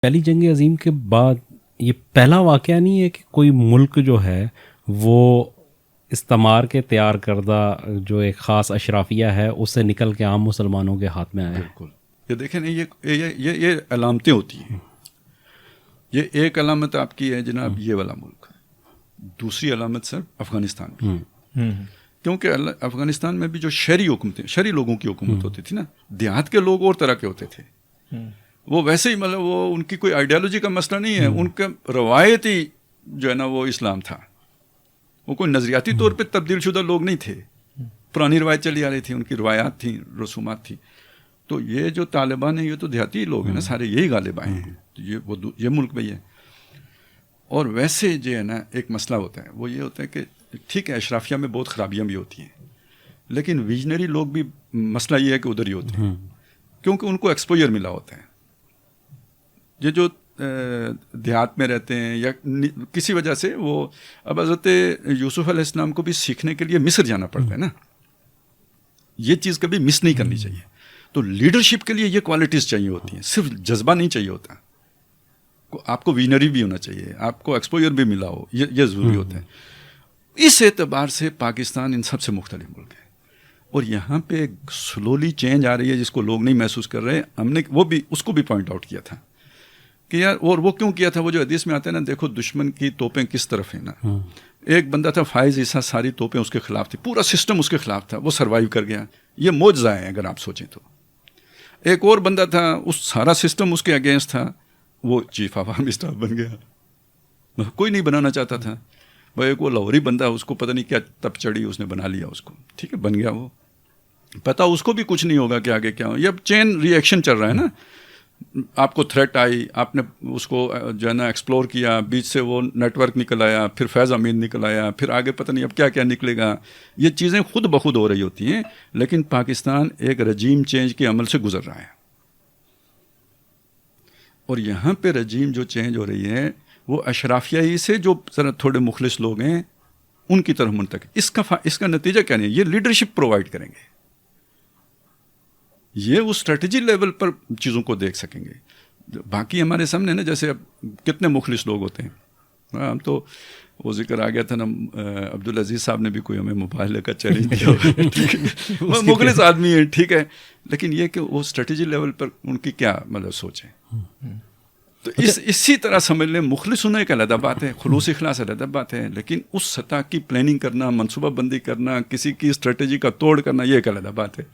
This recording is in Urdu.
پہلی جنگ عظیم کے بعد یہ پہلا واقعہ نہیں ہے کہ کوئی ملک جو ہے وہ استعمار کے تیار کردہ جو ایک خاص اشرافیہ ہے اس سے نکل کے عام مسلمانوں کے ہاتھ میں آیا ہے. بالکل. یہ دیکھیں نا، یہ علامتیں ہوتی ہیں. یہ ایک علامت آپ کی ہے جناب یہ والا ملک، دوسری علامت سر افغانستان بھی ہے. کیونکہ افغانستان میں بھی جو شہری حکومتیں، شہری لوگوں کی حکومت ہوتی تھی نا، دیہات کے لوگ اور طرح کے ہوتے تھے. وہ ویسے ہی مطلب وہ ان کی کوئی آئیڈیالوجی کا مسئلہ نہیں ہے، ان کا روایتی جو ہے نا وہ اسلام تھا. وہ کوئی نظریاتی طور پہ تبدیل شدہ لوگ نہیں تھے، پرانی روایت چلی آ رہی تھی، ان کی روایات تھیں، رسومات تھیں. تو یہ جو طالبان ہیں یہ تو دیہاتی لوگ ہیں نا، سارے یہی غالب آئے ہیں. تو یہ ملک بھی ہے. اور ویسے جو ہے نا ایک مسئلہ ہوتا ہے، وہ یہ ہوتا ہے کہ ٹھیک ہے اشرافیہ میں بہت خرابیاں بھی ہوتی ہیں، لیکن ویژنری لوگ بھی مسئلہ یہ ہے کہ ادھر ہی ہوتے ہیں، کیونکہ ان کو ایکسپوجر ملا ہوتا ہے. یہ جو دیہات میں رہتے ہیں یا کسی وجہ سے، وہ اب حضرت یوسف علیہ السلام کو بھی سیکھنے کے لیے مصر جانا پڑتا ہے نا، یہ چیز کبھی مس نہیں کرنی چاہیے. تو لیڈرشپ کے لیے یہ کوالٹیز چاہیے ہوتی ہیں، صرف جذبہ نہیں چاہیے ہوتا. آپ کو ویژنری بھی ہونا چاہیے، آپ کو ایکسپوجر بھی ملا ہو، یہ ضروری ہوتا ہے. اس اعتبار سے پاکستان ان سب سے مختلف ملک ہے، اور یہاں پہ ایک سلولی چینج آ رہی ہے جس کو لوگ نہیں محسوس کر رہے. ہم نے وہ بھی اس کو بھی پوائنٹ آؤٹ کیا تھا کہ یار، اور وہ کیوں کیا تھا، وہ جو حدیث میں آتا ہے نا، دیکھو دشمن کی توپیں کس طرف ہیں نا. ایک بندہ تھا فائز عیسیٰ، ساری توپیں اس کے خلاف تھی، پورا سسٹم اس کے خلاف تھا، وہ سروائیو کر گیا. یہ معجزہ ہے اگر آپ سوچیں تو. ایک اور بندہ تھا، اس سارا سسٹم اس کے اگینسٹ تھا، وہ چیف آف آرمی اسٹاف بن گیا. کوئی نہیں بنانا چاہتا تھا. وہ ایک وہ لاہوری بندہ، اس کو پتہ نہیں کیا تب چڑھی، اس نے بنا لیا اس کو. ٹھیک ہے، بن گیا. وہ پتہ اس کو بھی کچھ نہیں ہوگا کہ آگے کیا ہو. یہ اب چین ری ایکشن چل رہا ہے نا. آپ کو تھریٹ آئی، آپ نے اس کو جو ہے نا ایکسپلور کیا، بیچ سے وہ نیٹ ورک نکل آیا، پھر فیض امین نکل آیا، پھر آگے پتہ نہیں اب کیا کیا نکلے گا. یہ چیزیں خود بخود ہو رہی ہوتی ہیں، لیکن پاکستان ایک رجیم چینج کے عمل سے گزر رہا ہے. اور یہاں پہ رجیم جو چینج ہو رہی ہے وہ اشرافیائی سے جو ذرا تھوڑے مخلص لوگ ہیں ان کی طرف منتقل. اس کا نتیجہ کیا نہیں، یہ لیڈرشپ پرووائڈ کریں گے، یہ وہ اسٹریٹجی لیول پر چیزوں کو دیکھ سکیں گے. باقی ہمارے سامنے نا، جیسے اب کتنے مخلص لوگ ہوتے ہیں. ہم تو وہ ذکر آ گیا تھا نا، عبدالعزیز صاحب نے بھی کوئی ہمیں مباہلے کا چیلنج دیا ہوگا. ٹھیک ہے، وہ مخلص آدمی ہیں، ٹھیک ہے، لیکن یہ کہ وہ اسٹریٹجی لیول پر ان کی کیا مطلب سوچ ہے. تو اسی طرح سمجھ لیں، مخلص ہونا ایک علیحدہ بات ہے، خلوص اخلاص علیحدہ بات ہے، لیکن اس سطح کی پلاننگ کرنا، منصوبہ بندی کرنا، کسی کی اسٹریٹجی کا توڑ کرنا، یہ ایک علیحدہ بات ہے.